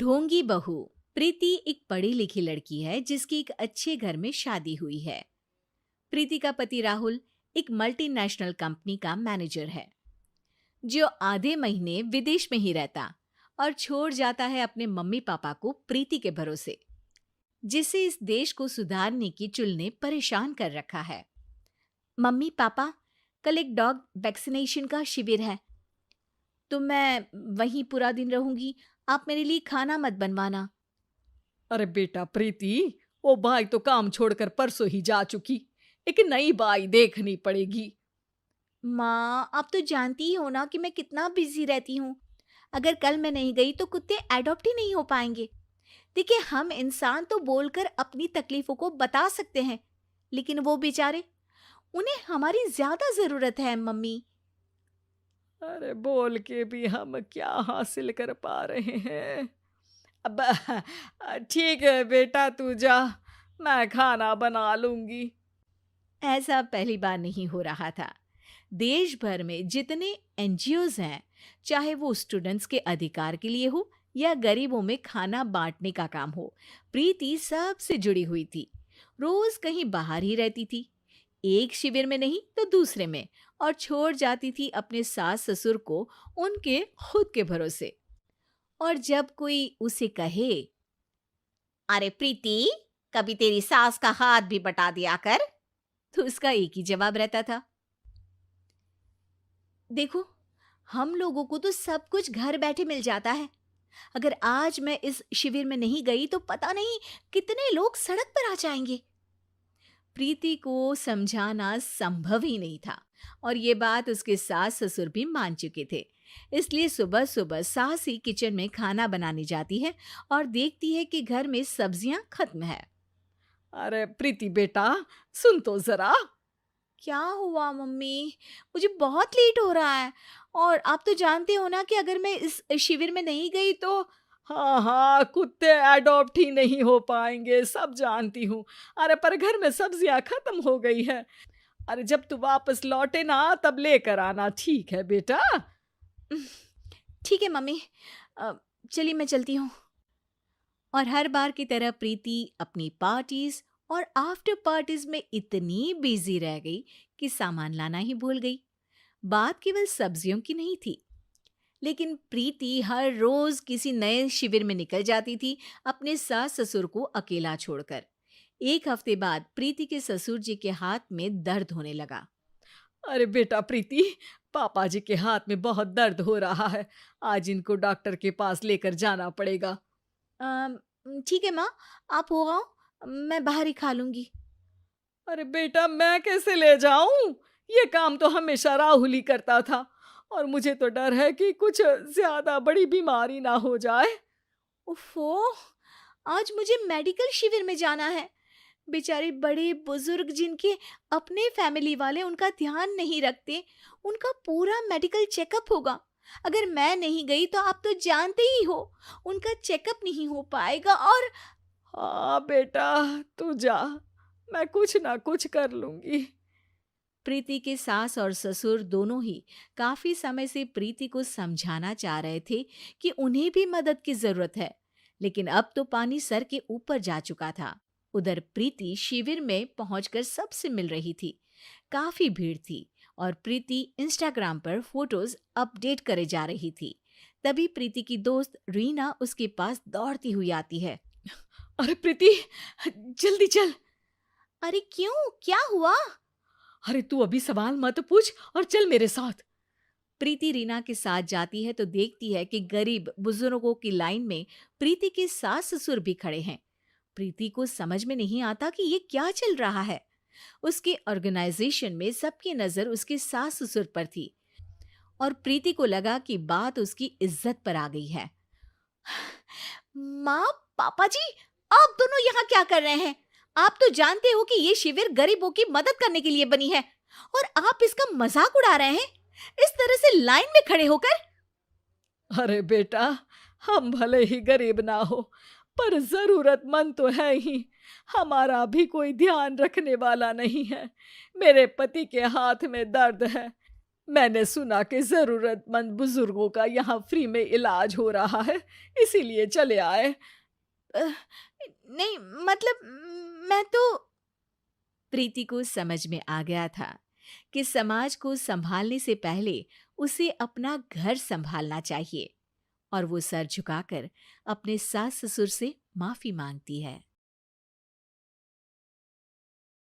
ढोंगी बहू। प्रीति एक पढ़ी लिखी लड़की है जिसकी एक अच्छे घर में शादी हुई है। प्रीति का पति राहुल एक मल्टीनेशनल कंपनी का मैनेजर है जो आधे महीने विदेश में ही रहता और छोड़ जाता है अपने मम्मी पापा को प्रीति के भरोसे, जिसे इस देश को सुधारने की चुल ने परेशान कर रखा है। मम्मी पापा, कल एक डॉग वैक्सीनेशन का शिविर है तो मैं वहीं पूरा दिन रहूंगी। आप मेरे लिए खाना मत बनवाना। अरे बेटा प्रीति, वो बाई तो काम छोड़कर परसों ही जा चुकी। एक नई बाई देखनी पड़ेगी। माँ, आप तो जानती ही हो ना कि मैं कितना बिजी रहती हूँ। अगर कल मैं नहीं गई तो कुत्ते एडॉप्ट ही नहीं हो पाएंगे। देखिए, हम इंसान तो बोलकर अपनी तकलीफों को बता सकते हैं, लेकिन वो बेचारे, उन्हें हमारी ज्यादा जरूरत है मम्मी। अरे बोल के भी हम क्या हासिल कर पा रहे हैं। अब ठीक है बेटा, तू जा, मैं खाना बना लूंगी। ऐसा पहली बार नहीं हो रहा था। देश भर में जितने एनजीओज हैं, चाहे वो स्टूडेंट्स के अधिकार के लिए हो या गरीबों में खाना बांटने का काम हो, प्रीति सबसे जुड़ी हुई थी। रोज कहीं बाहर ही रहती थी, एक शिविर में नहीं तो दूसरे में, और छोड़ जाती थी अपने सास ससुर को उनके खुद के भरोसे। और जब कोई उसे कहे, अरे प्रीति, कभी तेरी सास का हाथ भी बटा दिया कर, तो उसका एक ही जवाब रहता था, देखो, हम लोगों को तो सब कुछ घर बैठे मिल जाता है। अगर आज मैं इस शिविर में नहीं गई तो पता नहीं कितने लोग सड़क पर आ जाएंगे। प्रीति को समझाना संभव ही नहीं था और ये बात उसके सास ससुर भी मान चुके थे। इसलिए सुबह सुबह सास ही किचन में खाना बनाने जाती है और देखती है कि घर में सब्जियां खत्म है। अरे प्रीति बेटा, सुन तो जरा। क्या हुआ मम्मी? मुझे बहुत लेट हो रहा है और आप तो जानते हो ना कि अगर मैं इस शिविर में नहीं गई तो। हाँ हाँ, कुत्ते एडॉप्ट ही नहीं हो पाएंगे, सब जानती हूँ। अरे पर घर में सब्जियां खत्म हो गई है। अरे जब तू वापस लौटे ना तब लेकर आना, ठीक है बेटा? ठीक है मम्मी, चलिए मैं चलती हूँ। और हर बार की तरह प्रीति अपनी पार्टीज और आफ्टर पार्टीज में इतनी बिजी रह गई कि सामान लाना ही भूल गई। बात केवल सब्जियों की नहीं थी, लेकिन प्रीति हर रोज किसी नए शिविर में निकल जाती थी, अपने सास ससुर को अकेला छोड़कर। एक हफ्ते बाद प्रीति के ससुर जी के हाथ में दर्द होने लगा। अरे बेटा प्रीति, पापा जी के हाथ में बहुत दर्द हो रहा है, आज इनको डॉक्टर के पास लेकर जाना पड़ेगा। ठीक है माँ, आप हो आओ, मैं बाहर ही खा लूंगी। अरे बेटा, मैं कैसे ले जाऊं? ये काम तो हमेशा राहुल ही करता था और मुझे तो डर है कि कुछ ज्यादा बड़ी बीमारी ना हो जाए। उफ़ो, आज मुझे मेडिकल शिविर में जाना है। बेचारे बड़े बुजुर्ग जिनके अपने फैमिली वाले उनका ध्यान नहीं रखते, उनका पूरा मेडिकल चेकअप होगा। अगर मैं नहीं गई तो आप तो जानते ही हो, उनका चेकअप नहीं हो पाएगा। और हाँ बेटा, तू जा, मैं कुछ ना कुछ कर लूंगी। प्रीति के सास और ससुर दोनों ही काफी समय से प्रीति को समझाना चाह रहे थे कि उन्हें भी मदद की जरूरत है, लेकिन अब तो पानी सर के ऊपर जा चुका था। उधर प्रीति शिविर में पहुंचकर सबसे मिल रही थी। काफी भीड़ थी और प्रीति इंस्टाग्राम पर फोटोज अपडेट करे जा रही थी। तभी प्रीति की दोस्त रीना उसके पास दौड़ती हुई आती है। अरे प्रीति, जल्दी चल। अरे क्यों, क्या हुआ? अरे तू अभी सवाल मत पूछ और चल मेरे साथ। प्रीति रीना के साथ जाती है तो देखती है कि गरीब बुजुर्गों की लाइन में प्रीति के सास ससुर भी खड़े हैं। प्रीति को समझ में नहीं आता कि ये क्या चल रहा है। उसके ऑर्गेनाइजेशन में सबकी नजर उसके सास ससुर पर थी और प्रीति को लगा कि बात उसकी इज्जत पर आ गई है। माँ, पापा जी, आप दोनों यहाँ क्या कर रहे हैं? आप तो जानते हो कि ये शिविर गरीबों की मदद करने के लिए बनी है और आप इसका मजाक उड़ा रहे हैं इस तरह से लाइन में खड़े होकर। अरे बेटा, हम भले ही गरीब ना हो पर जरूरतमंद तो है ही। हमारा भी कोई ध्यान रखने वाला नहीं है। मेरे पति के हाथ में दर्द है, मैंने सुना कि ज़रूरतमंद बुजुर्गों का यहाँ फ्री में इलाज हो रहा है, इसीलिए चले आए। अ, नहीं, मतलब मैं तो प्रीति को समझ में आ गया था कि समाज को संभालने से पहले उसे अपना घर संभालना चाहिए और वो सर झुकाकर अपने सास ससुर से माफी मांगती है।